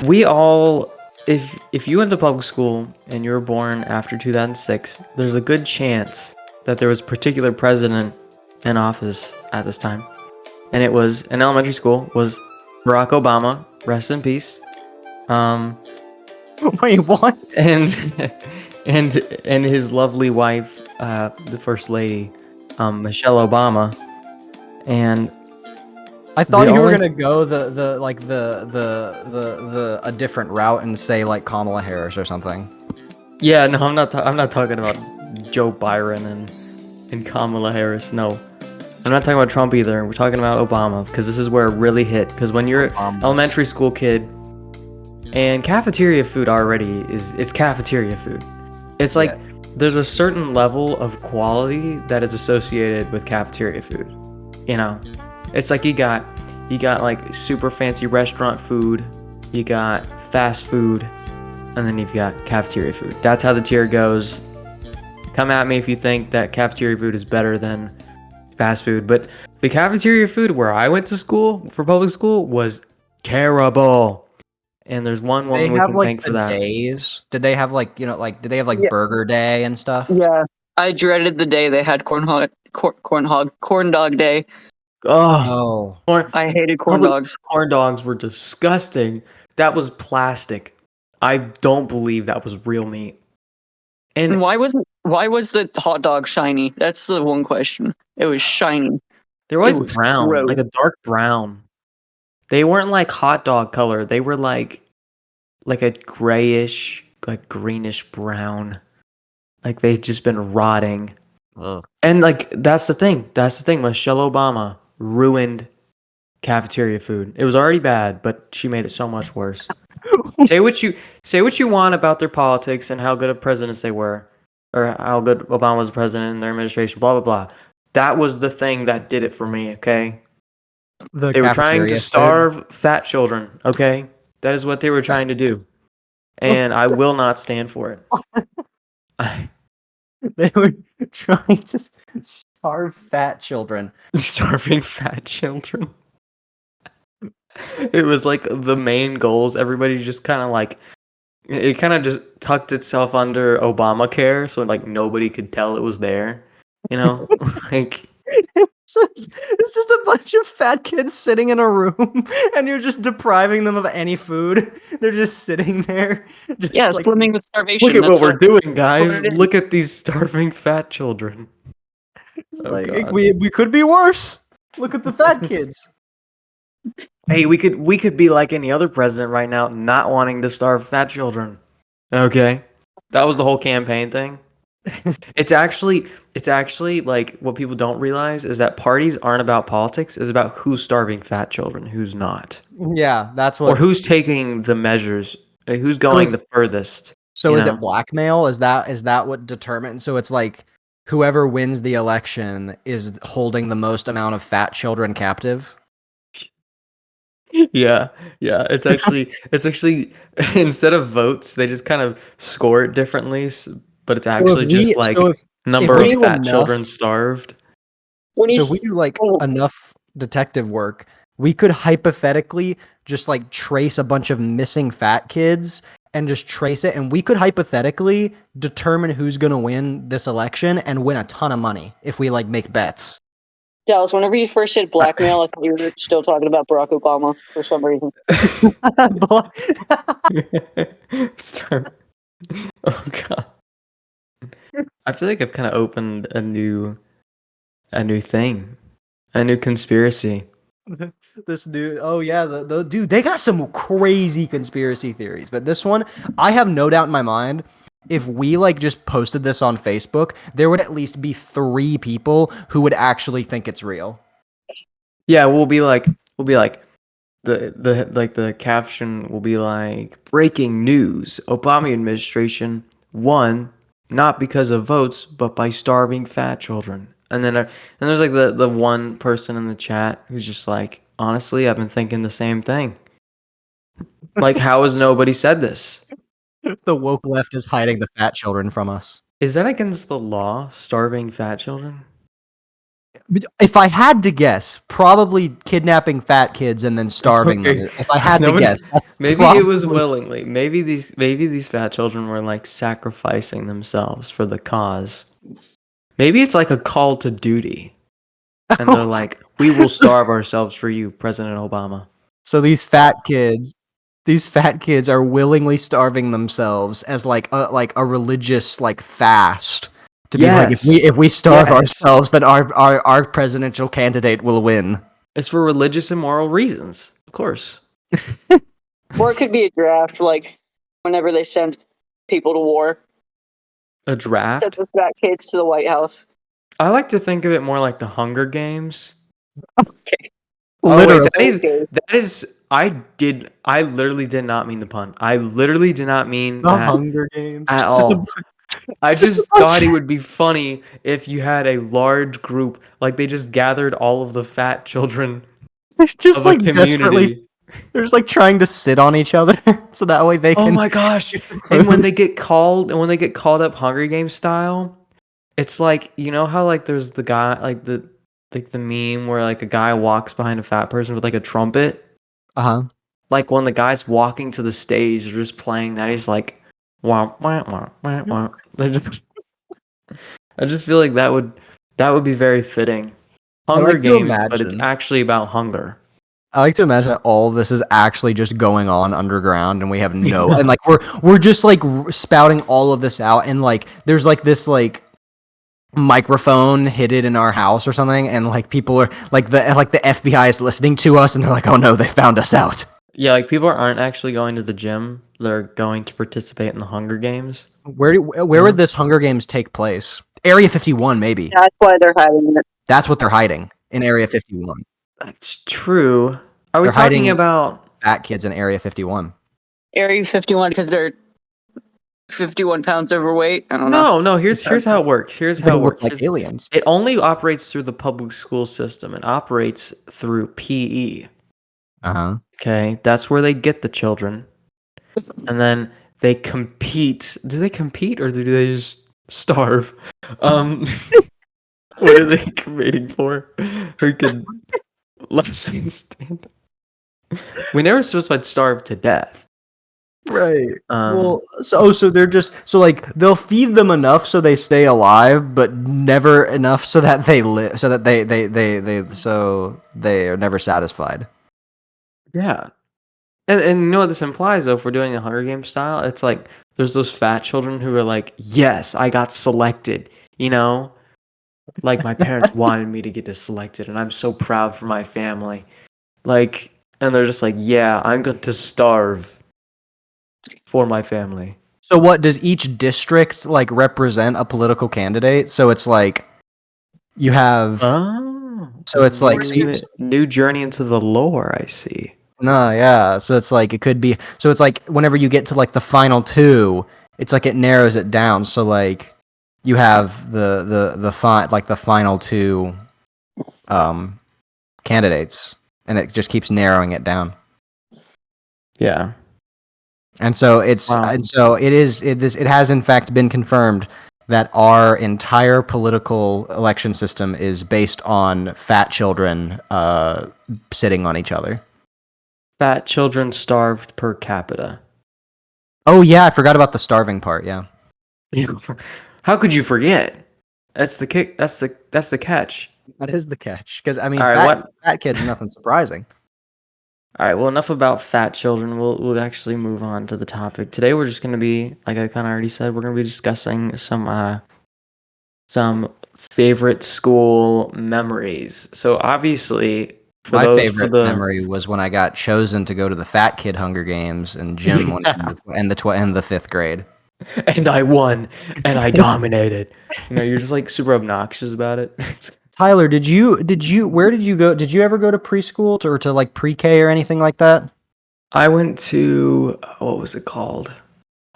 We all, if you went to public school and you were born after 2006, there's a good chance that there was a particular president in office at this time, and it was in elementary school was Barack Obama, rest in peace. Wait, what? And and his lovely wife, the first lady, Michelle Obama, and I thought The you were only- gonna go the a different route and say like Kamala Harris or something. yeah, no, I'm not talking about Joe Byron and Kamala Harris. No, I'm not talking about Trump either. We're talking about Obama because this is where it really hit. Because when you're an elementary school kid, and cafeteria food already it's cafeteria food. It's like there's a certain level of quality that is associated with cafeteria food. You know, it's like you got like super fancy restaurant food, you got fast food, and then you've got cafeteria food. That's how the tier goes. Come at me if you think that cafeteria food is better than fast food, but the cafeteria food where I went to school for public school was terrible. And there's one woman we have can like thank for the that. days. Did they have like did they have like Yeah. Burger Day and stuff? Yeah, I dreaded the day they had corn dog day. Oh, Oh, I hated corn public dogs. corn dogs were disgusting. That was plastic. I don't believe that was real meat. And And why was the hot dog shiny? That's the one question. It was shiny. they were always It was brown, gross. like a dark brown. They weren't like hot dog color. They were like a grayish, like greenish brown. Like they'd just been rotting. ugh. And like that's the thing. Michelle Obama ruined cafeteria food. It was already bad, but she made it so much worse. Say what you want about their politics and how good of presidents they were, or how good Obama was president and their administration. Blah blah blah. That was the thing that did it for me. Okay, they were trying cafeteria to food. starve fat children. Okay, that is what they were trying to do, and I will not stand for it. They were trying to starve fat children. Starving fat children. It was like the main goals. Everybody just kind of like it kind of just tucked itself under Obamacare, so like nobody could tell it was there. You know, like It's just a bunch of fat kids sitting in a room, and you're just depriving them of any food. They're just sitting there. Just Yeah, like, slimming with starvation. look at what That's we're doing, guys. it is. Look at these starving fat children. Oh, like God. we could be worse. Look at the fat kids. Hey, we could be like any other president right now, not wanting to starve fat children. Okay, that was the whole campaign thing. It's actually like what people don't realize is that parties aren't about politics. It's about who's starving fat children, who's not, Yeah, that's or what. who's taking the measures, who's going the furthest. So you is know? it blackmail? Is that what determines? So it's like whoever wins the election is holding the most amount of fat children captive. Yeah. It's actually instead of votes, they just kind of score it differently, but it's actually just like number we of do fat enough- children starved. when So you if we do like oh. enough detective work, we could hypothetically just like trace a bunch of missing fat kids and just trace it, and we could hypothetically determine who's gonna win this election and win a ton of money if we like make bets. Dallas, whenever you first said blackmail, I thought you were still talking about Barack Obama for some reason. Start. Oh God. I feel like I've kind of opened a new thing, a new conspiracy. This dude, oh yeah, the dude, they got some crazy conspiracy theories, but this one, I have no doubt in my mind, if we like just posted this on Facebook, there would at least be 3 people who would actually think it's real. Yeah, we'll be like the caption will be like breaking news: Obama administration won not because of votes but by starving fat children. And then and there's like the one person in the chat who's just like, honestly, I've been thinking the same thing. Like, how has nobody said this? The woke left is hiding the fat children from us. Is that against the law, starving fat children? If I had to guess, probably kidnapping fat kids and then starving Okay. them. If I had No, to guess, that's maybe probably... it was willingly. Maybe these fat children were like sacrificing themselves for the cause. Maybe it's like a call to duty, and they're like, "We will starve ourselves for you, President Obama." So these fat kids are willingly starving themselves as like a religious like fast to be like, Yes. if we starve Yes. ourselves, then our presidential candidate will win. It's for religious and moral reasons, of course. Or it could be a draft, like whenever they send people to war. A draft. Send the fat kids to the White House. I like to think of it more like the Hunger Games. Okay. Oh wait, Literally. that is. I literally did not mean the pun. I literally did not mean The that Hunger Games. at It's just a all. I it's just a just bunch thought of- it would be funny if you had a large group, like they just gathered all of the fat children They're just of a like desperately. community. They're just like trying to sit on each other so that way they Oh can. my gosh! And when they get called up Hunger Games style, it's like, you know how like there's the guy like the meme where like a guy walks behind a fat person with like a trumpet. Uh-huh. Like when the guy's walking to the stage, they're just playing that. He's like, wah, wah, wah, wah, wah. I just feel like that would be very fitting. I Hunger like to Games, but it's imagine. actually about hunger. I like to imagine that all of this is actually just going on underground, and we have no, and like we're just like spouting all of this out, and like there's like this like microphone hidden in our house or something, and like people are like the FBI is listening to us, and they're like, oh no, they found us out. Yeah, like people aren't actually going to the gym; they're going to participate in the Hunger Games. Where would this Hunger Games take place? Area 51, maybe. That's why they're hiding it. That's what they're hiding in Area 51. That's true. Are we They're talking hiding about? fat kids in Area 51. Area 51 because they're 51 pounds overweight. I don't know. No. Here's how it works. Here's They how it look works. like aliens. It only operates through the public school system. It operates through PE. Uh-huh. Okay, that's where they get the children, and then they compete. Do they compete or do they just starve? What are they competing for? Who can last man stand? We never specified starve to death. Right. Um, So they're just so like they'll feed them enough so they stay alive, but never enough so that they live, so that they are never satisfied. yeah, and you know what this implies though? If we're doing a Hunger Games style, it's like there's those fat children who are like, yes, I got selected. You know, like my parents wanted me to get this selected, and I'm so proud for my family. Like, and they're just like, yeah, I'm going to starve for my family. So what does each district like represent a political candidate? So it's like you have Oh, so it's like so you, new journey into the lore. I see. no, yeah. So it's like it could be so it's like whenever you get to like the final two, it's like it narrows it down. So like you have the final two candidates, and it just keeps narrowing it down. Yeah. And so it has in fact been confirmed that our entire political election system is based on fat children sitting on each other. Fat children starved per capita. Oh yeah, I forgot about the starving part. Yeah. How could you forget? That's the kick. That's the catch. That is the catch, because I mean, All right, fat kids, nothing surprising. All right. Well, enough about fat children. We'll actually move on to the topic today. We're just gonna be, like I kind of already said, we're gonna be discussing some favorite school memories. So obviously, My favorite memory was when I got chosen to go to the fat kid Hunger Games in gym in the fifth grade. And I won, and I dominated. You know, you're just like super obnoxious about it. Tyler, where did you go? Did you ever go to preschool or to like pre-K or anything like that? I went to, what was it called?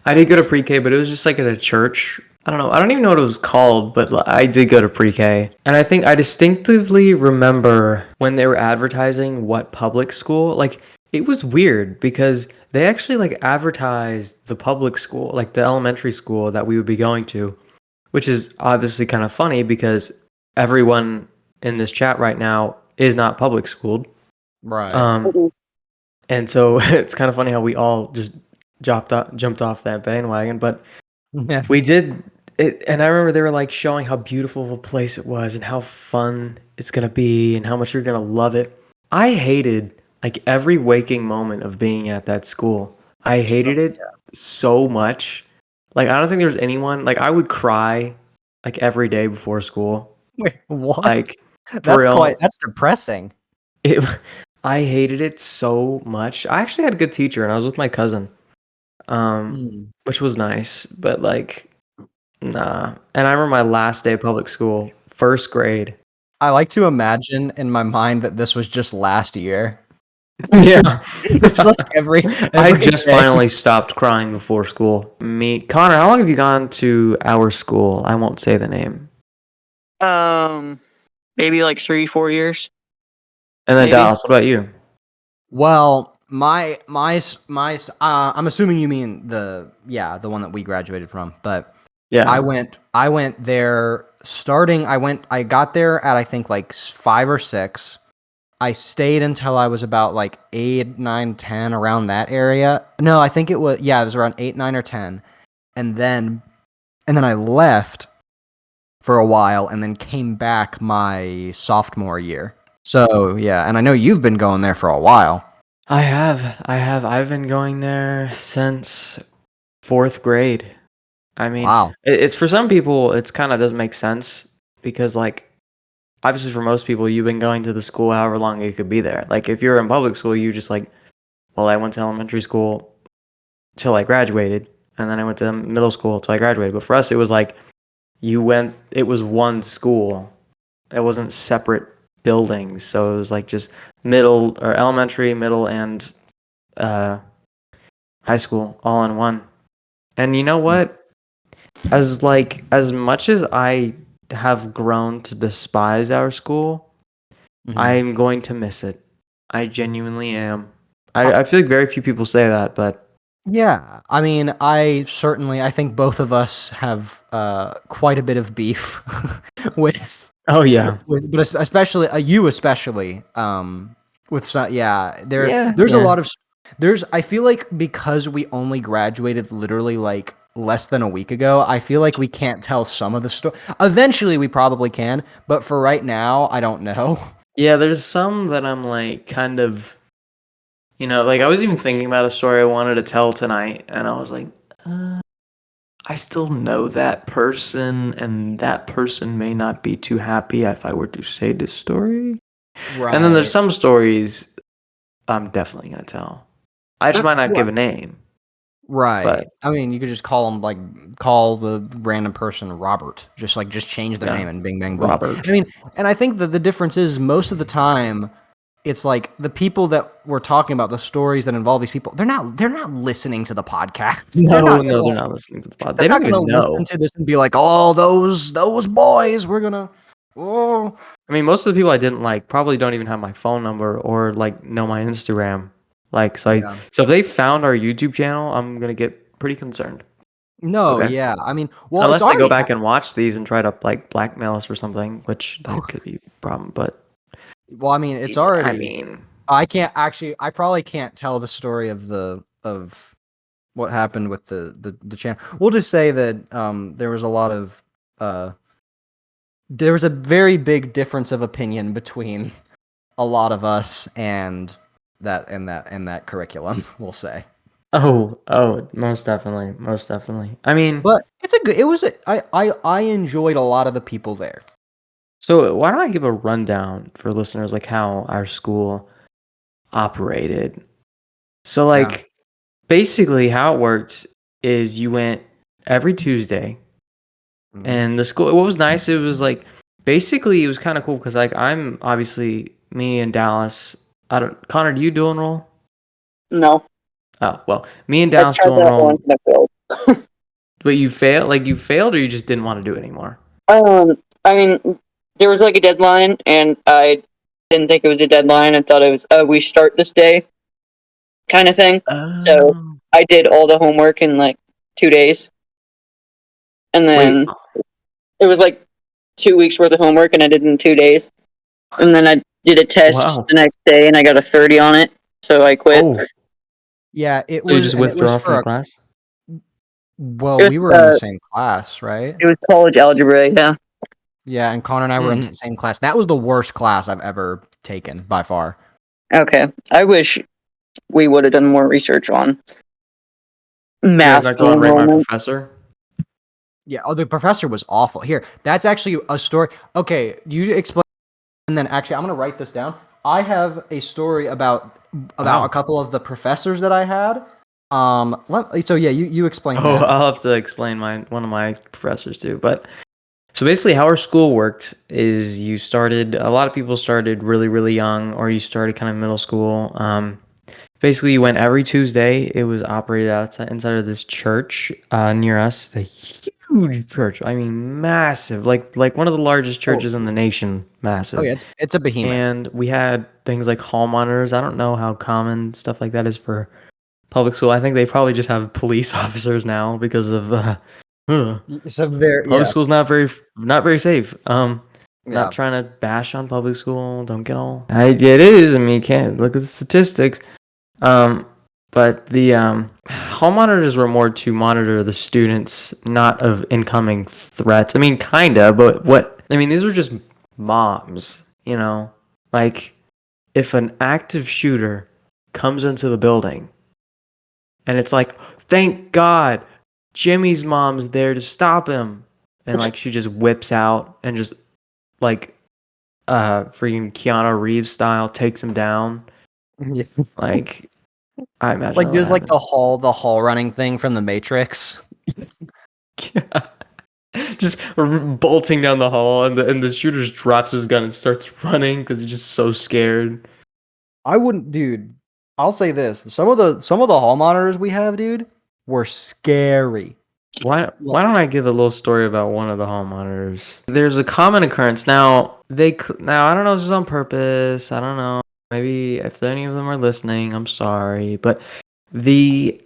I did go to pre-K, but it was just like at a church. I don't know. I don't even know what it was called, but I did go to pre-K. And I think I distinctively remember when they were advertising what public school, like it was weird because they actually like advertised the public school, like the elementary school that we would be going to, which is obviously kind of funny because everyone in this chat right now is not public schooled. Right. And so it's kind of funny how we all just jumped off that bandwagon, but Yeah. we did it. And I remember they were like showing how beautiful of a place it was and how fun it's gonna be and how much you're gonna love it. I hated like every waking moment of being at that school. I hated it so much. Like I don't think there's anyone like I would cry like every day before school. Wait, what? Like for real. That's depressing. It, I hated it so much. I actually had a good teacher, and I was with my cousin, which was nice. But like, nah. And I remember my last day of public school, first grade. I like to imagine in my mind that this was just last year. Yeah, It's like every I just day. finally stopped crying before school. Connor, how long have you gone to our school? I won't say the name. Maybe like 3-4 years. And then Maybe. Dallas, what about you? Well, I'm assuming you mean the one that we graduated from, but Yeah. I went there starting. I got there at I think like 5 or 6. I stayed until I was about like 8, 9, 10, around that area. No, I think it was around 8, 9, or 10, and then I left for a while, and then came back my sophomore year. So yeah, and I know you've been going there for a while. I have. I've been going there since 4th grade. I mean, Wow. it's for some people, it's kind of doesn't make sense because, like, obviously for most people, you've been going to the school however long you could be there. Like, if you're in public school, you just like, well, I went to elementary school till I graduated, and then I went to middle school till I graduated. But for us, it was like it was one school. It wasn't separate buildings, so it was like just middle or elementary, middle, and high school all in one. And you know what? As much as I have grown to despise our school, I'm going to miss it. I genuinely am. I feel like very few people say that, but Yeah, I mean, I think both of us have quite a bit of beef with, oh yeah, but especially you, especially with some, Yeah, there's a yeah. lot of I feel like because we only graduated literally like less than a week ago, I feel like we can't tell some of the story. Eventually, we probably can, but for right now, I don't know. Yeah, there's some that I'm like kind of, like I was even thinking about a story I wanted to tell tonight, and I was like, I still know that person, and that person may not be too happy if I were to say this story. Right. And then there's some stories I'm definitely gonna tell. I just might not give a name. Right. But I mean, you could just call the random person Robert. Just change their Yeah. name and bing bang boom. Robert. I mean, and I think that the difference is most of the time it's like the people that we're talking about, the stories that involve these people, they're not listening to the podcast. They're not listening to the pod. They They're don't not even gonna know. listen to this and be like, "Oh, those boys, we're gonna." Oh, I mean, most of the people I didn't like probably don't even have my phone number or like know my Instagram. Like, so Yeah. so if they found our YouTube channel, I'm gonna get pretty concerned. no, Okay. yeah. I mean, well, Unless it's they go already back and watch these and try to like blackmail us or something, which that could be a problem. But well, I mean, it's I already. mean, I can't actually. I probably can't tell the story of what happened with the channel. We'll just say that there was a lot of there was a very big difference of opinion between a lot of us and that curriculum. We'll say, oh, most definitely. I mean, but I enjoyed a lot of the people there. so why don't I give a rundown for listeners like how our school operated? So like basically how it worked is you went every Tuesday and the school what was nice it was like basically it was kind of cool because like I'm obviously me and Dallas Connor, do you dual enroll? No. Oh well, me and I Dallas tried dual that one enroll, and I failed. but you failed or you just didn't want to do it anymore? I mean, there was like a deadline, and I didn't think it was a deadline. I thought it was we start this day kind of thing. So Oh. I did all the homework in like 2 days, and Wait, then it was like 2 weeks worth of homework, and I did it in 2 days. and then I did a test Wow. the next day, and I got a 30 on it, so I quit. Oh, Yeah, it so you was, just and it was withdraw from for the a, class? well, It we was were in the same class, right? it was college algebra, yeah. Yeah, and Connor and I were in Hmm. the same class. That was the worst class I've ever taken by far. Okay, I wish we would have done more research on You guys math not and going to rate my enrollment. professor? Yeah, oh, the professor was awful. Here, that's actually a story. Okay, you explain, and then actually, I'm gonna write this down. I have a story about Wow. a couple of the professors that I had. So yeah, you explain Oh, that. I'll have to explain one of my professors too. But so basically, how our school worked is a lot of people started really, really young, or you started kind of middle school. Basically, you went every Tuesday. It was operated inside of this church near us. A huge church. I mean, massive. Like one of the largest Oh, churches in the nation. oh Massive. yeah, it's a behemoth. And we had things like hall monitors. I don't know how common stuff like that is for public school. I think they probably just have police officers now because of So very public yeah, school's not very safe. yeah. Not trying to bash on public school. Don't get all. It is. I mean, you can't look at the statistics. Um, but the hall monitors were more to monitor the students, not of incoming threats. I mean, kinda, but what? I mean, these were just moms. Like if an active shooter comes into the building, and it's like, thank God, Jimmy's mom's there to stop him, and like she just whips out and just like freaking Keanu Reeves style takes him down. Yeah. Like I It's imagine like that would there's like happen. the hall running thing from the Matrix. Just bolting down the hall, and the shooter just drops his gun and starts running because he's just so scared. I wouldn't, dude. I'll say this: some of the hall monitors we have, dude, were scary. Why don't I give a little story about one of the hall monitors? There's a common occurrence now. Now I don't know if this is on purpose. I don't know. Maybe if any of them are listening, I'm sorry, but the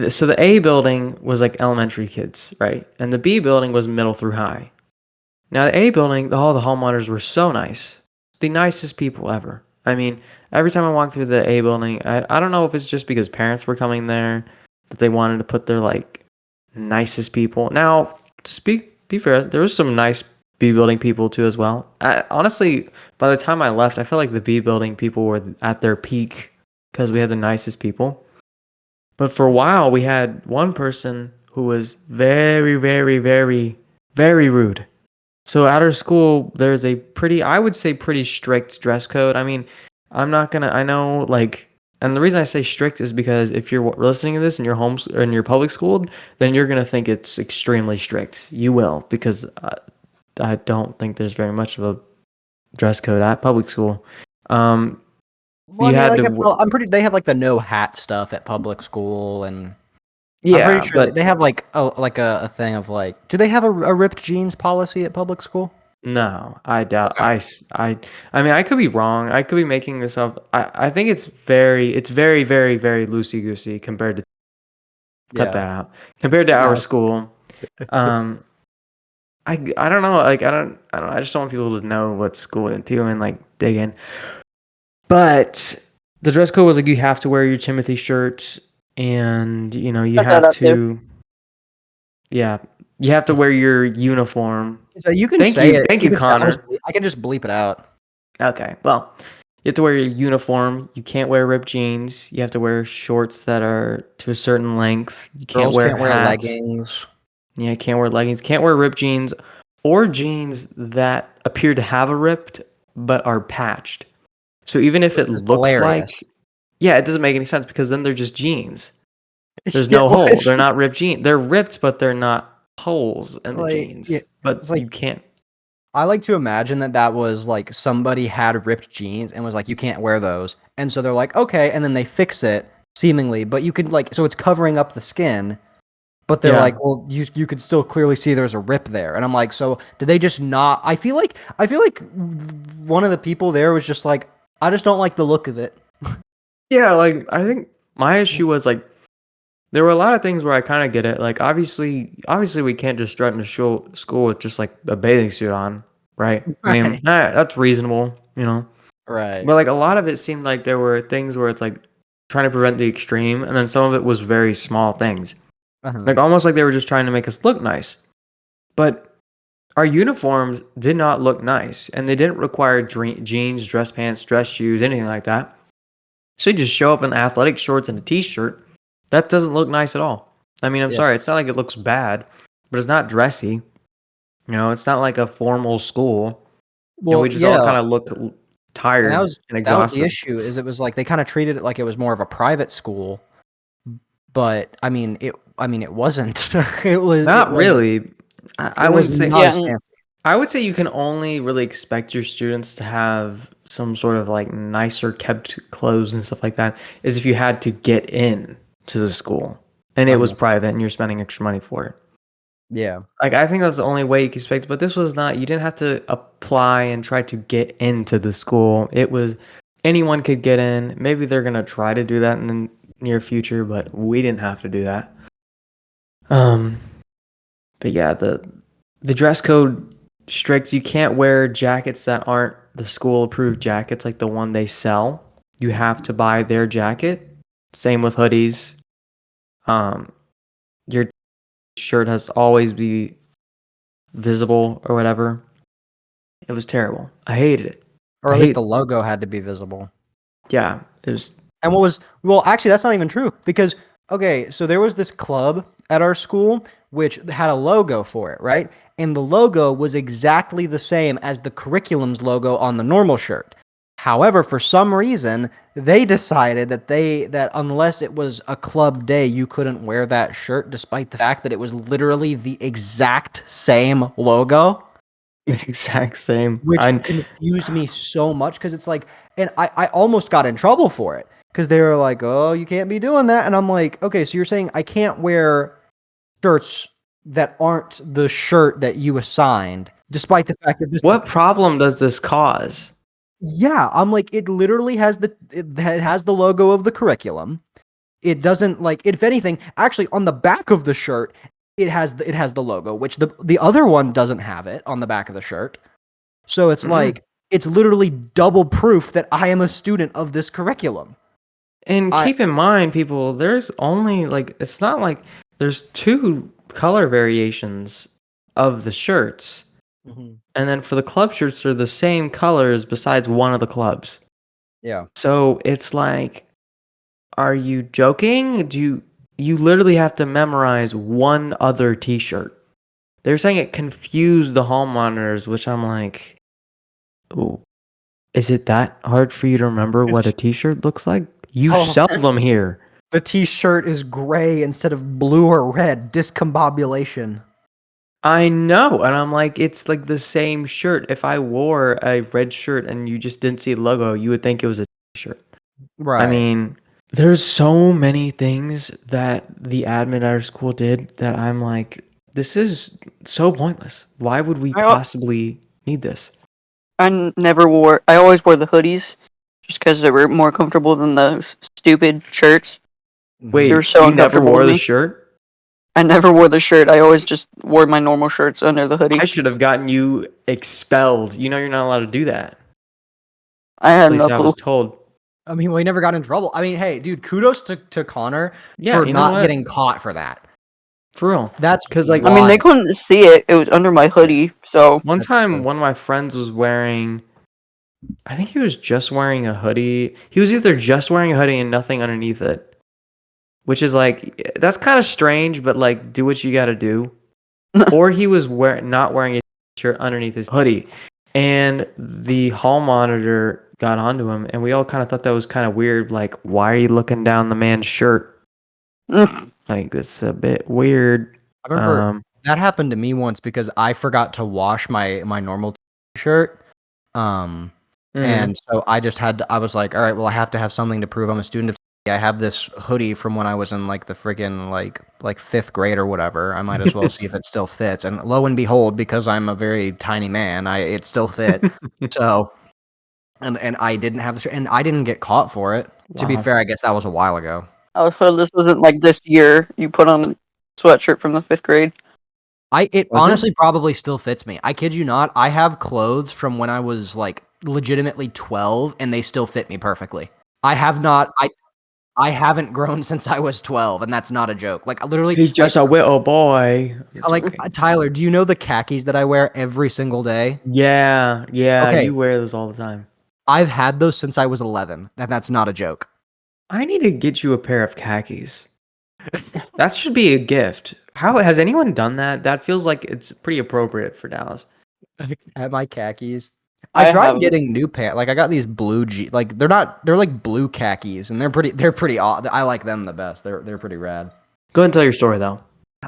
so the A building was like elementary kids, right? And the B building was middle through high. Now the A building, all the hall monitors were so nice, the nicest people ever. I mean, every time I walk through the A building, I don't know if it's just because parents were coming there that they wanted to put their like nicest people. Now, to be fair, there was some nice B building people too as well. Honestly, by the time I left, I felt like the B building people were at their peak because we had the nicest people. But for a while, we had one person who was very, very, very, very rude. So at our school, there's I would say pretty strict dress code. I mean, I know like, and the reason I say strict is because if you're listening to this and you're in your public school, then you're gonna think it's extremely strict. You will, because I don't think there's very much of a dress code at public school. Um, Well, I you mean, had like, to, I'm pretty. They have like the no hat stuff at public school, and I'm pretty yeah, sure that but they have like a thing of like. Do they have a ripped jeans policy at public school? no, I doubt. Okay. I mean, I could be wrong. I could be making this up. I think it's very, very, very loosey goosey compared to cut Yeah. that out compared to our No. school. Um, I don't know. Like I don't. I just don't want people to know what school into and like dig in. But the dress code was like you have to wear your Timothy shirt, and you Got that have up there. to yeah you have to wear your uniform. So you can say it. Thank You you, can say. Connor. I can just bleep it out. Okay, well, you have to wear your uniform. You can't wear ripped jeans. You have to wear shorts that are to a certain length. You can't Girls wear can't wear hats. leggings. Yeah, can't wear leggings. Can't wear ripped jeans or jeans that appear to have a ripped but are patched. So even if Which it is looks hilarious. like, yeah, it doesn't make any sense because then they're just jeans. There's Yeah, no well, hole. They're not ripped jeans. They're ripped, but they're not holes in the yeah, jeans. But it's like you can't. I like to imagine that was like somebody had ripped jeans and was like, you can't wear those, and so they're like, okay, and then they fix it seemingly, but you could like, so it's covering up the skin, but they're Yeah. like, well, you could still clearly see there's a rip there, and I'm like, so did they just not? I feel like one of the people there was just like, I just don't like the look of it. Yeah, like I think my issue was like there were a lot of things where I kind of get it. Like obviously we can't just strut into school with just like a bathing suit on. right? I mean, that's reasonable, you know. Right. But like a lot of it seemed like there were things where it's like trying to prevent the extreme, and then some of it was very small things, like almost like they were just trying to make us look nice. But our uniforms did not look nice, and they didn't require jeans, dress pants, dress shoes, anything like that. So you just show up in athletic shorts and a t-shirt. That doesn't look nice at all. I mean, I'm sorry, it's not like it looks bad, but it's not dressy. You know, it's not like a formal school. And we just all kind of look tired and and that was the exhausted. issue. Is it was like they kind of treated it like it was more of a private school, but I mean, it wasn't. it was Not really. I wouldn't say. not as fancy. I would say you can only really expect your students to have some sort of like nicer kept clothes and stuff like that is if you had to get in to the school and it was private and you're spending extra money for it. Yeah. Like I think that's the only way you can expect, but this was not. You didn't have to apply and try to get into the school. It was anyone could get in. Maybe they're gonna try to do that in the near future, but we didn't have to do that. But yeah, the dress code strict. You can't wear jackets that aren't the school approved jackets, like the one they sell. You have to buy their jacket. Same with hoodies. Your shirt has to always be visible or whatever. It was terrible. I hated it. Or at least the logo had to be visible. Yeah, it was. And actually, that's not even true because, okay, so there was this club at our school which had a logo for it, right? And the logo was exactly the same as the curriculum's logo on the normal shirt. However, for some reason, they decided that unless it was a club day, you couldn't wear that shirt, despite the fact that it was literally the exact same logo. Exact same. Which confused me so much because it's like, and I almost got in trouble for it because they were like, oh, you can't be doing that. And I'm like, okay, so you're saying I can't wear shirts that aren't the shirt that you assigned, despite the fact that this. What problem does this cause? Yeah, I'm like, it literally has it has the logo of the curriculum. It doesn't like, if anything, actually on the back of the shirt, it has the logo, which the other one doesn't have it on the back of the shirt. So it's like, it's literally double proof that I am a student of this curriculum. And keep in mind, people, there's only like, it's not like there's 2 color variations of the shirts. And then for the club shirts, they're the same colors besides one of the clubs. Yeah. So it's like, are you joking? You literally have to memorize one other t-shirt. They're saying it confused the hall monitors, which I'm like, ooh, is it that hard for you to remember what a t-shirt looks like? You sell them here. The t-shirt is gray instead of blue or red. Discombobulation. I know, and I'm like, it's like the same shirt. If I wore a red shirt and you just didn't see the logo, you would think it was a t-shirt. Right. I mean, there's so many things that the admin at our school did that I'm like, this is so pointless. Why would we possibly need this? I always wore the hoodies just because they were more comfortable than the stupid shirts. Wait, they were so you never wore the shirt? I never wore the shirt. I always just wore my normal shirts under the hoodie. I should have gotten you expelled. You know you're not allowed to do that. I had At least no I clue. was told. I mean, we never got in trouble. I mean, hey, dude, kudos to Connor for not getting caught for that. For real. That's because, like, I mean, they couldn't see it. It was under my hoodie, so. One time, one of my friends was wearing, I think he was just wearing a hoodie. He was either just wearing a hoodie and nothing underneath it. Which is like, that's kind of strange, but like, do what you gotta do. Or he was not wearing a shirt underneath his hoodie. And the hall monitor got onto him, and we all kind of thought that was kind of weird. Like, why are you looking down the man's shirt? Like, that's a bit weird. I remember that happened to me once because I forgot to wash my normal t-shirt. And so I just I was like, all right, well, I have to have something to prove I'm a student of. I have this hoodie from when I was in like the friggin' like 5th grade or whatever. I might as well see if it still fits. And lo and behold, because I'm a very tiny man, it still fit. So, and I didn't have the shirt, and I didn't get caught for it. Wow. To be fair, I guess that was a while ago. Oh, so this wasn't like this year. You put on a sweatshirt from the 5th grade. It Was honestly probably still fits me. I kid you not. I have clothes from when I was like legitimately 12 and they still fit me perfectly. I haven't grown since I was 12 and that's not a joke. Like literally He's just a little boy. It's like okay. Tyler, do you know the khakis that I wear every single day? Yeah, Okay. you wear those all the time. I've had those since I was 11 and that's not a joke. I need to get you a pair of khakis. That should be a gift. How has anyone done that? That feels like it's pretty appropriate for Dallas. At my khakis. I I tried haven't. getting new pants. Like I got these blue like they're like blue khakis and they're pretty odd. I like them the best. They're pretty rad. Go ahead and tell your story though.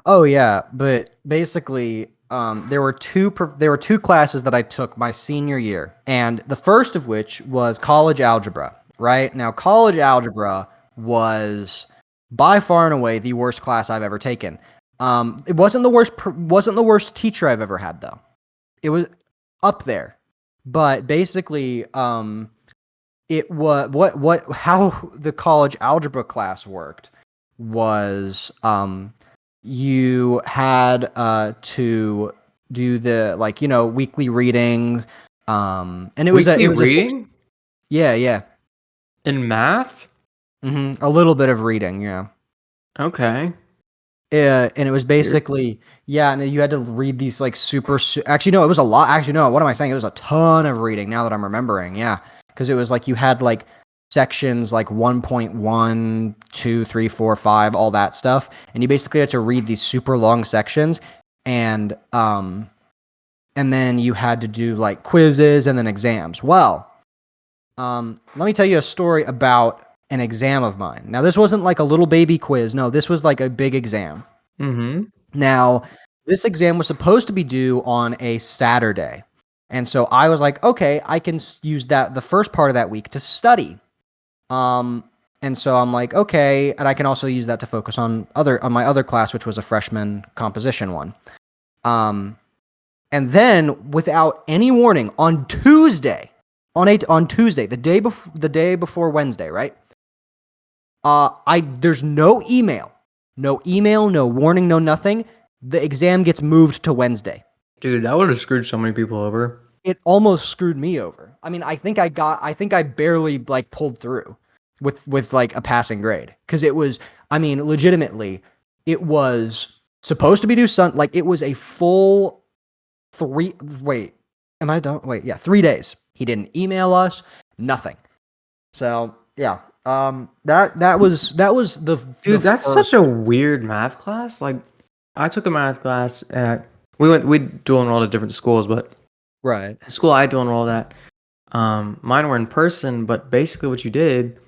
Oh yeah, but basically there were two classes that I took my senior year, and the first of which was college algebra, right? Now college algebra was by far and away the worst class I've ever taken. It wasn't the worst teacher I've ever had though. It was up there. But basically, it was how the college algebra class worked was you had to do the weekly reading, and it was Weekly a reading yeah in math. a little bit of reading, yeah. Okay. And it was basically, and you had to read these like actually, no, it was a lot. Actually, no, what am I saying? It was a ton of reading now that I'm remembering. Yeah. Because it was like you had like sections like 1.1, 2, 3, 4, 5, all that stuff. And you basically had to read these super long sections. And then you had to do like quizzes and then exams. Well, let me tell you a story about an exam of mine. Now, this wasn't like a little baby quiz. No, this was like a big exam. Mm-hmm. Now, this exam was supposed to be due on a Saturday. And so I was like, okay, I can use the first part of that week to study. And so I'm like, okay, and I can also use that to focus on my other class, which was a freshman composition one. And then without any warning on Tuesday, the day before Wednesday, right? There's no email, no warning, no nothing. The exam gets moved to Wednesday. Dude, that would have screwed so many people over. It almost screwed me over. I mean, I think I barely like pulled through with like a passing grade because it was, I mean, legitimately, it was supposed to be due like it was a full 3 days. He didn't email us, nothing. So yeah, that was the Dude, that's such a weird math class. Like, I took a math class at we dual enrolled at different schools, but right. the school I dual enrolled at, mine were in person. But basically, what you did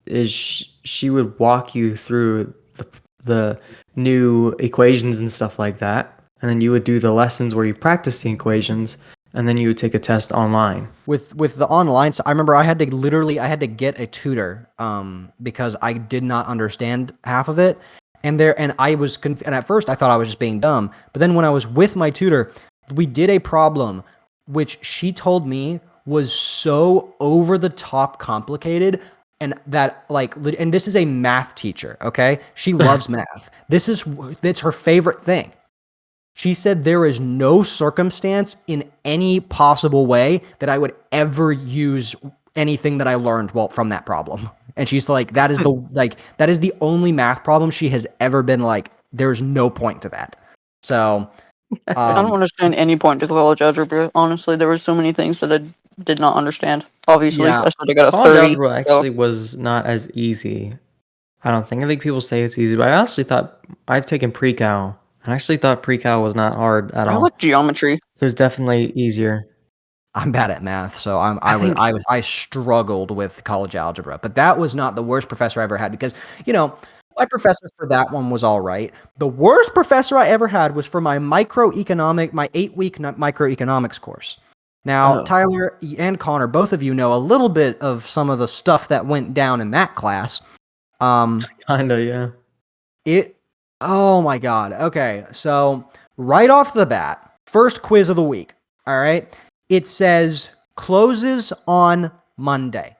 is she would walk you through the new equations and stuff like that, and then you would do the lessons where you practice the equations, and then you would take a test online. With the online, so I remember I had to get a tutor because I did not understand half of it, and I was and at first I thought I was just being dumb, but then when I was with my tutor, we did a problem which she told me was so over the top complicated. And that and this is a math teacher, okay? She loves math. It's her favorite thing. She said there is no circumstance in any possible way that I would ever use anything that I learned from that problem. And she's like, that is the only math problem she has ever been like, there's no point to that. So I don't understand any point to college algebra. Honestly, there were so many things that I did not understand. Obviously, yeah. I should have got a College 30. algebra actually was not as easy. I don't think. I think people say it's easy, but I actually thought I've taken pre-cal. I actually thought pre-cal was not hard at I all. like geometry. There's definitely easier. I'm bad at math, so I struggled with college algebra, but that was not the worst professor I ever had because, my professor for that one was all right. The worst professor I ever had was for my 8-week microeconomics course. Now, Tyler and Connor, both of you know a little bit of some of the stuff that went down in that class. Kinda, yeah. Oh my God. Okay, so right off the bat, first quiz of the week. All right. It says closes on Monday.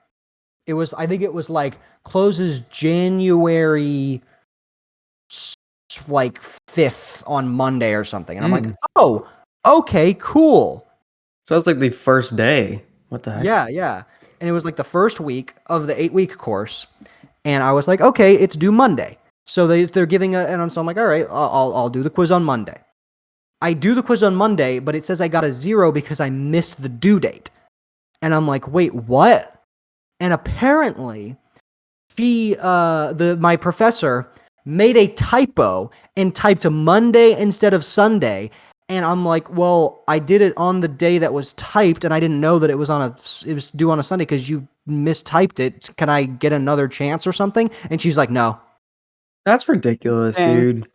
I think it was like closes January 5th on Monday or something. And I'm like, oh, okay, cool. So it's like the first day. What the heck? Yeah. And it was like the first week of the 8-week course. And I was like, okay, it's due Monday. So they're giving so I'm like, all right, I'll do the quiz on Monday. I do the quiz on Monday, but it says I got a 0 because I missed the due date. And I'm like, wait, what? And apparently, my professor made a typo and typed a Monday instead of Sunday. And I'm like, well, I did it on the day that was typed, and I didn't know that it was due on a Sunday because you mistyped it. Can I get another chance or something? And she's like, no. That's ridiculous, dude.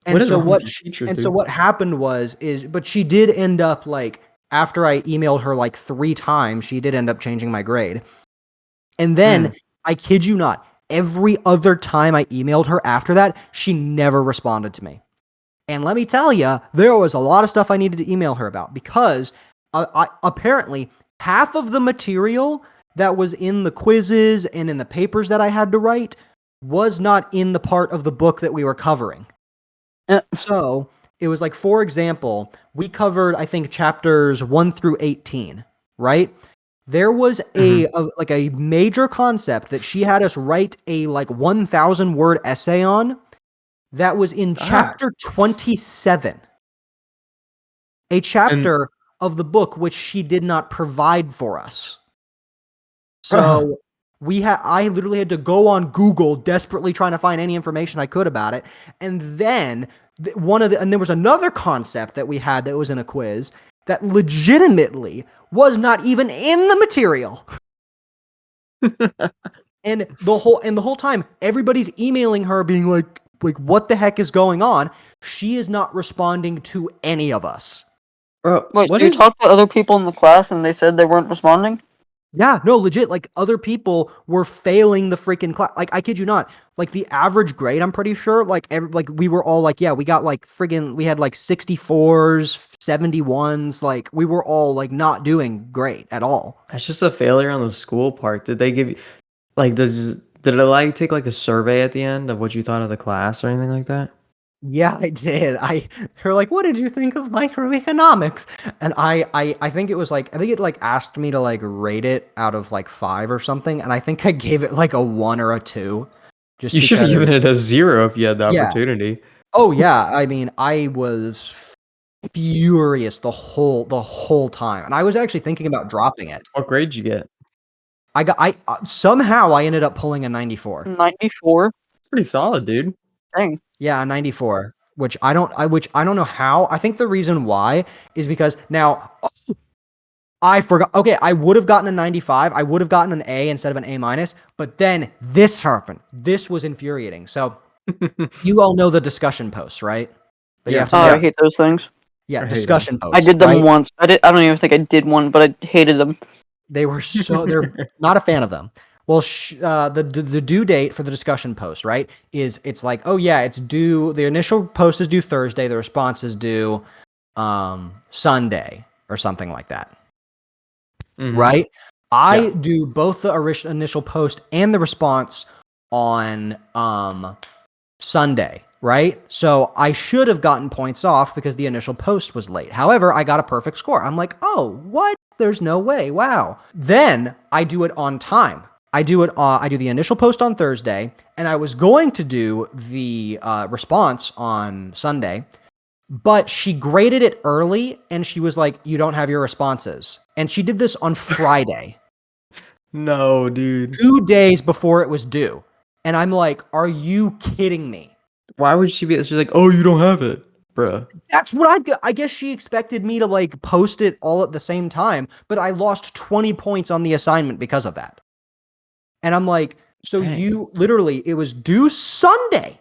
And so what happened but she did end up like, after I emailed her like 3 times, she did end up changing my grade. And then, I kid you not, every other time I emailed her after that, she never responded to me. And let me tell you, there was a lot of stuff I needed to email her about because apparently half of the material that was in the quizzes and in the papers that I had to write was not in the part of the book that we were covering. So it was like, for example, we covered, I think, chapters 1 through 18, right? There was a major concept that she had us write a like 1,000 word essay on that was in chapter 27. A chapter of the book which she did not provide for us. So I literally had to go on Google desperately trying to find any information I could about it. And then and there was another concept that we had that was in a quiz that legitimately was not even in the material. and the whole time everybody's emailing her being like what the heck is going on? She is not responding to any of us. Bro, wait, so you talked to other people in the class and they said they weren't responding? Yeah, no, legit. Like, other people were failing the freaking class. Like, I kid you not. Like, the average grade, I'm pretty sure, we were all like, yeah, we got we had like 64s, 71s. Like, we were all like not doing great at all. That's just a failure on the school part. Did they give you, like, did it allow you to take like a survey at the end of what you thought of the class or anything like that? Yeah, I did. They're like, what did you think of microeconomics? And I think it was like, I think it like asked me to like rate it out of like 5 or something. And I think I gave it like a 1 or a 2. You should have given it a 0 if you had the opportunity. Oh yeah. I mean, I was furious the whole time. And I was actually thinking about dropping it. What grade did you get? Somehow I ended up pulling a 94. 94? Pretty solid, dude. Dang. Yeah, 94, which I don't know how. I think the reason why is because now I forgot. Okay, I would have gotten a 95. I would have gotten an A instead of an A-, but then this happened. This was infuriating. So you all know the discussion posts, right? That you have to I hate those things. Yeah, discussion posts. I did them once. I don't even think I did one, but I hated them. They're not a fan of them. Well, the due date for the discussion post, right, it's like, oh yeah, it's due, the initial post is due Thursday, the response is due Sunday or something like that. Mm-hmm. Right? I do both the initial post and the response on Sunday, right? So I should have gotten points off because the initial post was late. However, I got a perfect score. I'm like, oh, what? There's no way. Wow. Then I do it on time. I do the initial post on Thursday, and I was going to do the response on Sunday, but she graded it early, and she was like, you don't have your responses. And she did this on Friday. No, dude. 2 days before it was due. And I'm like, are you kidding me? Why would she be? She's like, oh, you don't have it, bruh. That's what I guess she expected me to like post it all at the same time, but I lost 20 points on the assignment because of that. And I'm like, so dang. You literally, it was due Sunday.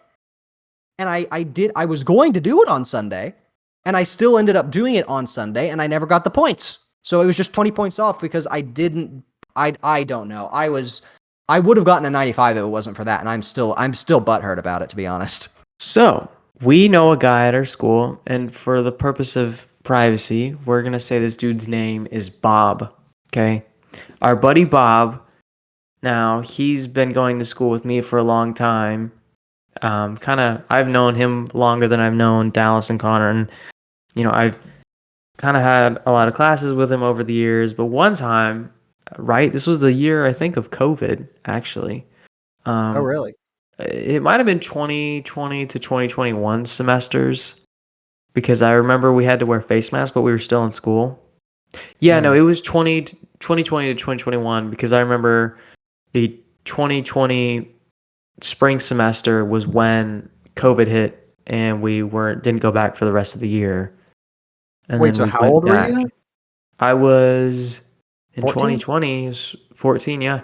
And I was going to do it on Sunday, and I still ended up doing it on Sunday, and I never got the points. So it was just 20 points off because I don't know. I would have gotten a 95 if it wasn't for that, and I'm still butthurt about it, to be honest. So we know a guy at our school, and for the purpose of privacy, we're gonna say this dude's name is Bob. Okay, our buddy Bob. Now, he's been going to school with me for a long time. I've known him longer than I've known Dallas and Connor, and I've kind of had a lot of classes with him over the years. But one time, right, this was the year I think of COVID, actually. Oh, really? It might have been 2020 to 2021 semesters, because I remember we had to wear face masks, but we were still in school. Yeah, no, it was 2020 to 2021, because I remember the 2020 spring semester was when COVID hit and we didn't go back for the rest of the year. And Wait, then so we how went old were back. you? I was in 14? 2020, 14, yeah.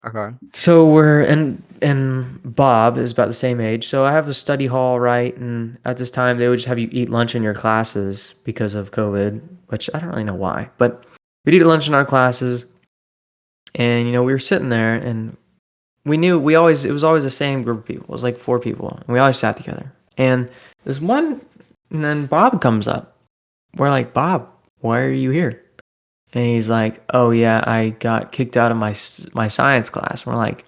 Okay. So and Bob is about the same age. So I have a study hall, right? And at this time they would just have you eat lunch in your classes because of COVID, which I don't really know why. But we'd eat lunch in our classes, and we were sitting there, and we knew it was always the same group of people. It was like 4 people, and we always sat together. And this one, and then Bob comes up. We're like, Bob, why are you here? And he's like, oh yeah, I got kicked out of my science class. And we're like,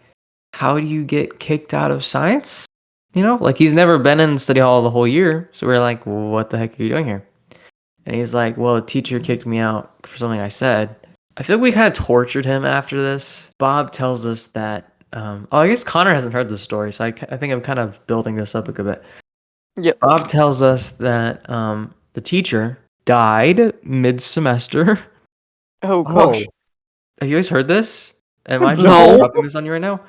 how do you get kicked out of science? Like, he's never been in study hall the whole year. So we're like, well, what the heck are you doing here? And he's like, well, a teacher kicked me out for something I said. I feel like we kind of tortured him after this. Bob tells us that, I guess Connor hasn't heard this story, so I think I'm kind of building this up a good bit. Yep. Bob tells us that the teacher died mid-semester. Oh gosh. Have you guys heard this? Am I No. dropping this on you right now?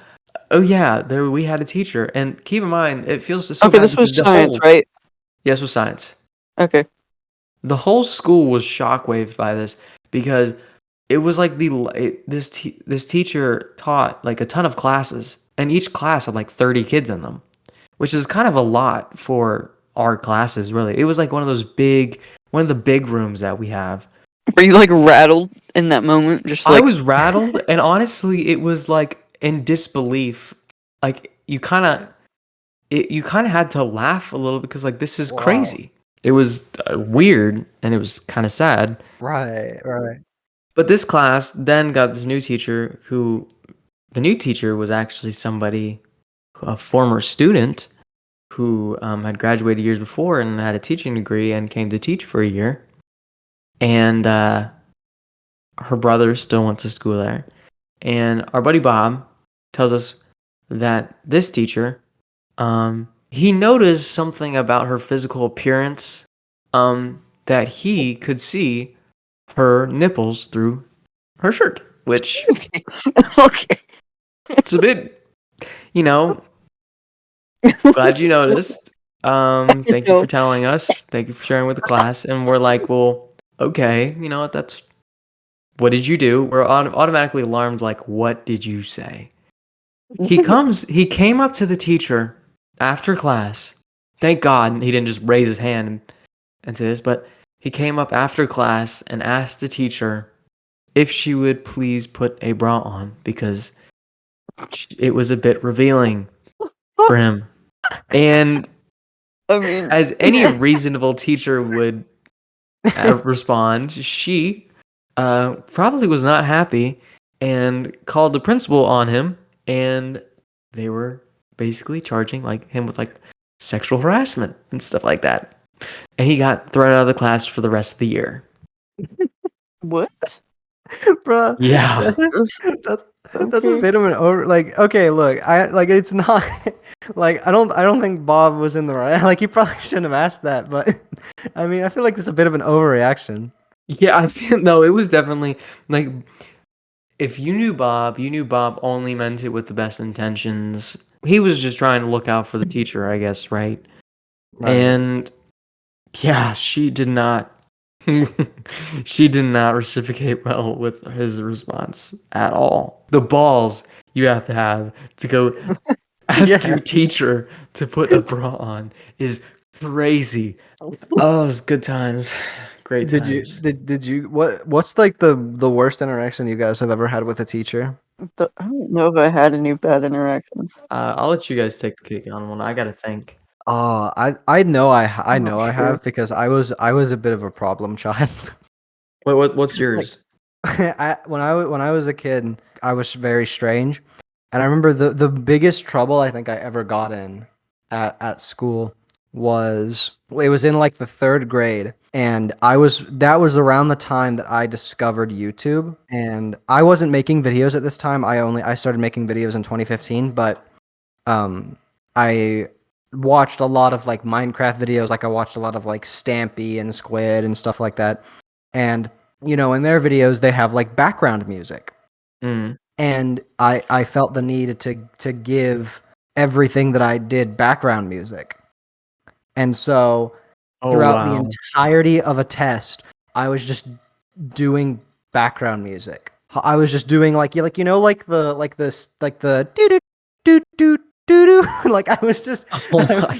Oh yeah, we had a teacher, and keep in mind, it feels just so Okay, bad this was because science, right? Yes, it was science. Okay. The whole school was shockwaved by this, because it was like this teacher taught like a ton of classes, and each class had like 30 kids in them, which is kind of a lot for our classes, really. It was like one of the big rooms that we have. Were you like rattled in that moment? Just I like was rattled, and honestly, it was like in disbelief. Like, you kind of had to laugh a little, because like, this is Wow. crazy. It was weird, and it was kind of sad. Right. But this class then got this new teacher, the new teacher was actually a former student who had graduated years before and had a teaching degree and came to teach for a year. And her brother still went to school there. And our buddy Bob tells us that this teacher, he noticed something about her physical appearance, that he could see her nipples through her shirt, which okay. it's a bit, glad you noticed. Thank you for telling us. Thank you for sharing with the class. And we're like, well, okay, what did you do? We're automatically alarmed, like, what did you say? He came up to the teacher after class. Thank God he didn't just raise his hand and say this, but he came up after class and asked the teacher if she would please put a bra on, because it was a bit revealing for him. And I mean, as any reasonable teacher would respond, she probably was not happy and called the principal on him, and they were basically charging him with sexual harassment and stuff like that. And he got thrown out of the class for the rest of the year. what? Bro. Yeah. That's a bit of an over. Like, okay, look, it's not like I don't think Bob was in the right. Like, he probably shouldn't have asked that, but I mean, I feel like it's a bit of an overreaction. Yeah, I feel no, it was definitely like, if you knew Bob only meant it with the best intentions. He was just trying to look out for the teacher, I guess, right? Right. And yeah, she did not reciprocate well with his response at all. The balls you have to go ask your teacher to put a bra on is crazy. Oh, it was good times. Great times. Did you what's like the worst interaction you guys have ever had with a teacher? I don't know if I had any bad interactions. I'll let you guys take the cake on one. I gotta think. Oh, I know I I'm not know I sure. have, because I was a bit of a problem child. Wait, what's yours? When I was a kid, I was very strange, and I remember the biggest trouble I think I ever got in at school was it was in like the 3rd grade, and that was around the time that I discovered YouTube, and I wasn't making videos at this time. I started making videos in 2015, but I watched a lot of like Minecraft videos, like I watched a lot of like Stampy and Squid and stuff like that. And in their videos they have like background music. Mm. And I felt the need to give everything that I did background music. And so throughout the entirety of a test, I was just doing background music. I was just doing like the doo doo doo doo doo doo. Like I was just Oh my!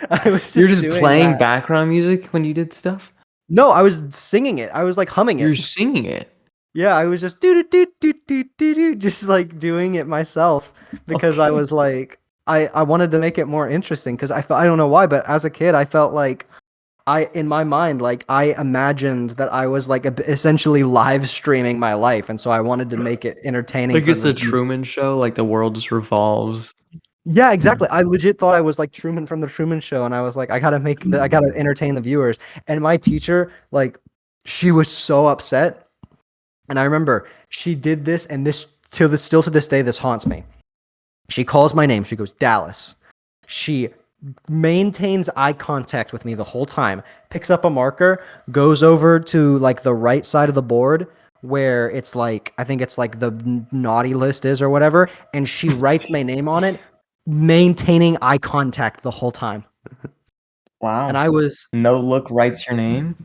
I was just You're just doing playing that. background music when you did stuff. No, I was singing it. I was like humming it. You're singing it. Yeah, I was just doo doo doo doo doo doo, just like doing it myself because I Okay. was like I wanted to make it more interesting because I don't know why, but as a kid I felt like in my mind, like I imagined that I was like essentially live streaming my life, and so I wanted to make it entertaining Like for it's the the Truman Show. Like the world just revolves. Yeah, exactly. I legit thought I was like Truman from the Truman Show, and I was like, I gotta entertain the viewers. And my teacher, like, she was so upset. And I remember she did this, and still to this day, this haunts me. She calls my name. She goes, Dallas. She maintains eye contact with me the whole time. Picks up a marker, goes over to like the right side of the board where it's like I think it's like the naughty list is or whatever, and she writes my name on it, maintaining eye contact the whole time. Wow. And I was No look writes your name.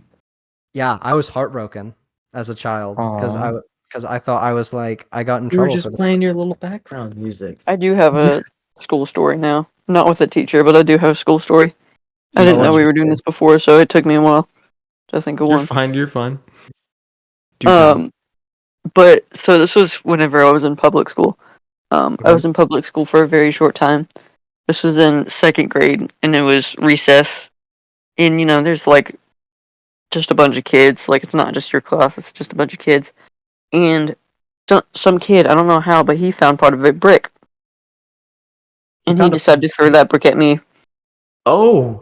I was heartbroken as a child Aw. because I thought I was like I got in You were trouble for just that. playing your little background music. I do have Yeah. a school story now. Not with a teacher, but I do have a school story. I You didn't know told we me. were doing this before, so it took me a while to think of You're one. fine. You're fine. Do tell. But so this was whenever I was in public school. I was Okay. in public school for a very short time. This was in 2nd grade, and it was recess. And there's like just a bunch of kids. Like it's not just your class; it's just a bunch of kids. And some kid, I don't know how, but he found part of a brick, and he Found a decided to throw that brick at me. Oh,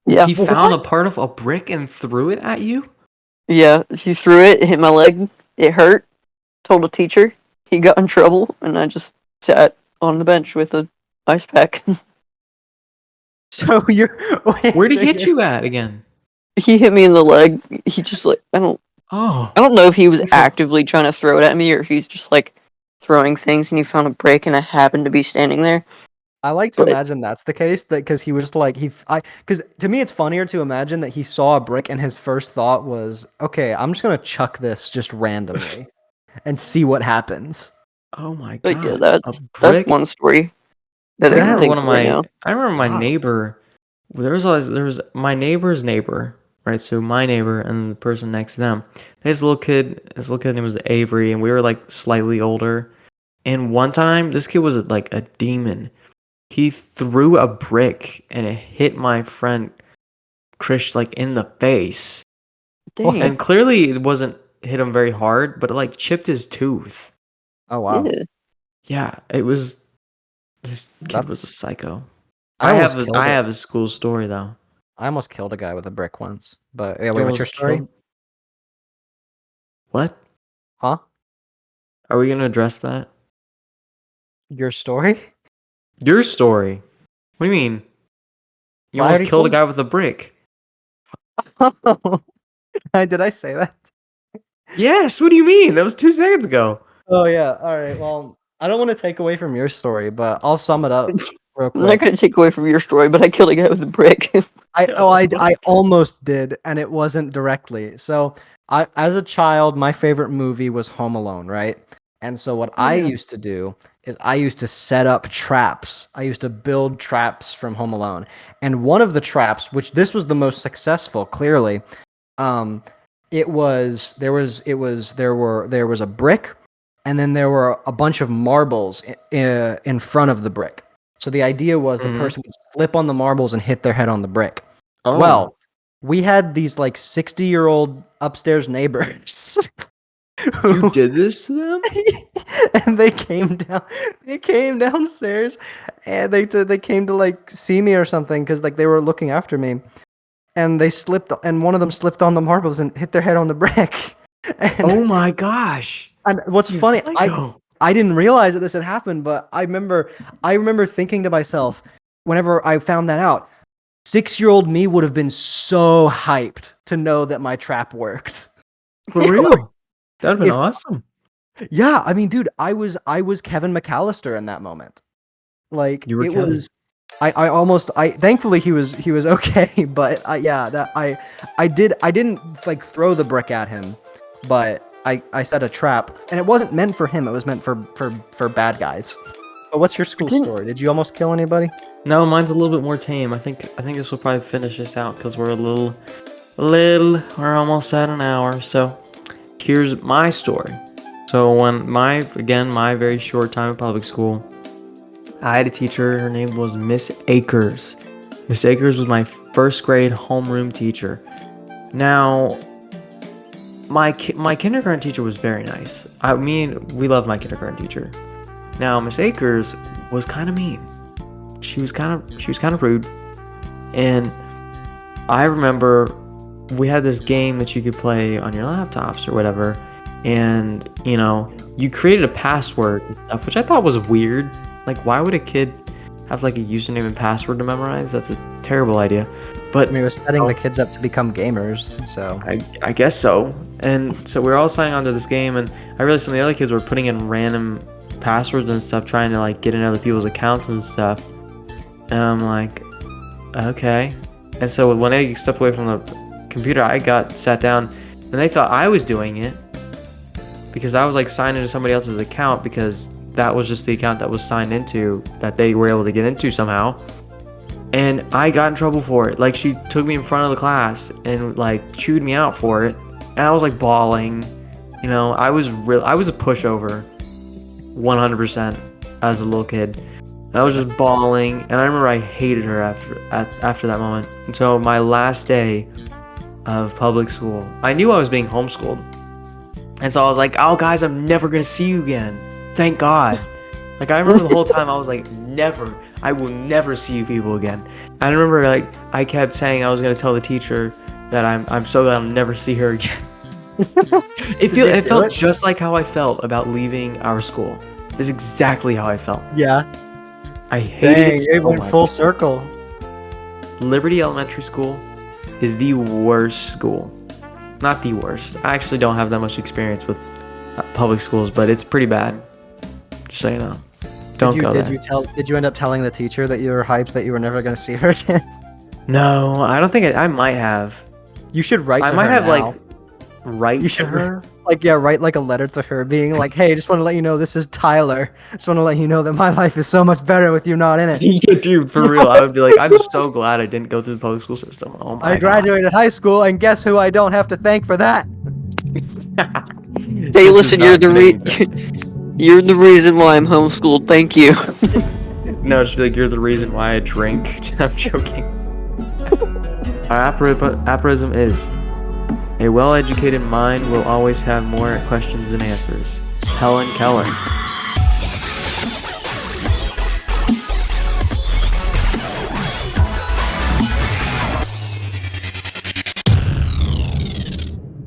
Yeah, he found a what? part of a brick and threw it at you? yeah. He threw it, it hit my leg. It hurt. Told a teacher. He got in trouble, and I just sat on the bench with a ice pack. So you're Where'd he so hit you're you at again? He hit me in the leg. He just like Oh, I don't know if he was you feel- actively trying to throw it at me or if he's just like throwing things and he found a brick and I happened to be standing there. I like to But imagine that's the case that because he was just like because to me it's funnier to imagine that he saw a brick and his first thought was, okay, I'm just gonna chuck this just randomly and see what happens. oh my but yeah, God, a that's brick. one story that I I can remember That think one of of right my. now. I remember my wow. neighbor. There was my neighbor's neighbor, right? So my neighbor and the person next to them. His little kid. His little kid name was Avery, and we were like slightly older. And one time, this kid was like a demon. He threw a brick and it hit my friend Krish like in the face. Dang. And clearly it wasn't hit him very hard, but it like chipped his tooth. Oh wow. Yeah. Yeah, it was this kid was a That's psycho. I almost killed I it. have a school story though. I almost killed a guy with a brick once. But yeah, You wait, what's your almost story? killed what? Huh? Are we gonna address that? Your story? Your story. What do you mean? You Well, I almost already killed a told guy with a brick. Did I say that? Yes, what do you mean? That was 2 seconds ago. Oh yeah. All right. Well, I don't want to take away from your story, but I'll sum it up real I'm not quick. gonna take away from your story, but I killed a guy with a brick. I almost did, and it wasn't directly. So I, as a child, my favorite movie was Home Alone, right? And so what I Yeah. used to do is I used to set up traps. I used to build traps from Home Alone, and one of the traps, which this was the most successful, clearly, um, it was there was a brick, and then there were a bunch of marbles in front of the brick. So the idea was the Mhm. person would slip on the marbles and hit their head on the brick. Oh. Well, we had these like 60-year-old upstairs neighbors You did this to them? And they came down. They came downstairs, and they came to like see me or something because like they were looking after me, and they slipped, and one of them slipped on the marbles and hit their head on the brick. Oh my gosh! And what's You funny, psycho. I didn't realize that this had happened, but I remember thinking to myself, whenever I found that out, 6-year-old me would have been so hyped to know that my trap worked. For real? That'd been If- awesome. Yeah, I mean, dude, I was Kevin McAllister in that moment. Like You were it Kevin. was, I almost, thankfully he was okay, but I didn't like throw the brick at him, but I set a trap, and it wasn't meant for him. It was meant for bad guys. But what's your school story? Did you almost kill anybody? No, mine's a little bit more tame. I think this will probably finish this out because we're we're almost at an hour. So here's my story. So when my very short time in public school, I had a teacher. Her name was Miss Akers. Miss Akers was my first grade homeroom teacher. Now, my kindergarten teacher was very nice. We loved my kindergarten teacher. Now, Miss Akers was kind of mean. She was kind of rude, and I remember we had this game that you could play on your laptops or whatever, and you created a password and stuff, which I thought was weird. Like, why would a kid have like a username and password to memorize? That's a terrible idea. But I mean, it was setting the kids up to become gamers, so I guess so. And so we were all signing on to this game, and I realized some of the other kids were putting in random passwords and stuff, trying to like get in other people's accounts and stuff. And I'm like, okay. And so when I stepped away from the computer, I got sat down, and they thought I was doing it because I was like signed into somebody else's account, because that was just the account that was signed into, that they were able to get into somehow. And I got in trouble for it. Like, she took me in front of the class and like chewed me out for it. And I was like bawling. I was a pushover 100% as a little kid. I was just bawling, and I remember I hated her after that moment. And so my last day of public school, I knew I was being homeschooled. And so I was like, oh guys, I'm never gonna see you again. Thank God. Like, I remember the whole time I was like, I will never see you people again. And I remember like I kept saying I was gonna tell the teacher that I'm so glad I'll never see her again. It felt just like how I felt about leaving our school. It's exactly how I felt. yeah. I hated it it so went much. full circle. Liberty Elementary School is the worst school. Not the worst. I actually don't have that much experience with public schools, but it's pretty bad. Just so you know. Don't go there. Did you end up telling the teacher that you were hyped that you were never going to see her again? No, I don't think I might have. You should write to I her might have now. like write You to should her. write like a letter to her being like, hey, just want to let you know this is Tyler. Just want to let you know that my life is so much better with you not in it. Yeah, dude, for real. I would be like, I'm so glad I didn't go through the public school system. Oh my I graduated high school, and guess who I don't have to thank for that? God. Hey, This is listen, not getting better. you're the reason why I'm homeschooled. Thank you. No, just be like, you're the reason why I drink. I'm joking. Our aphorism is: a well-educated mind will always have more questions than answers. Helen Keller.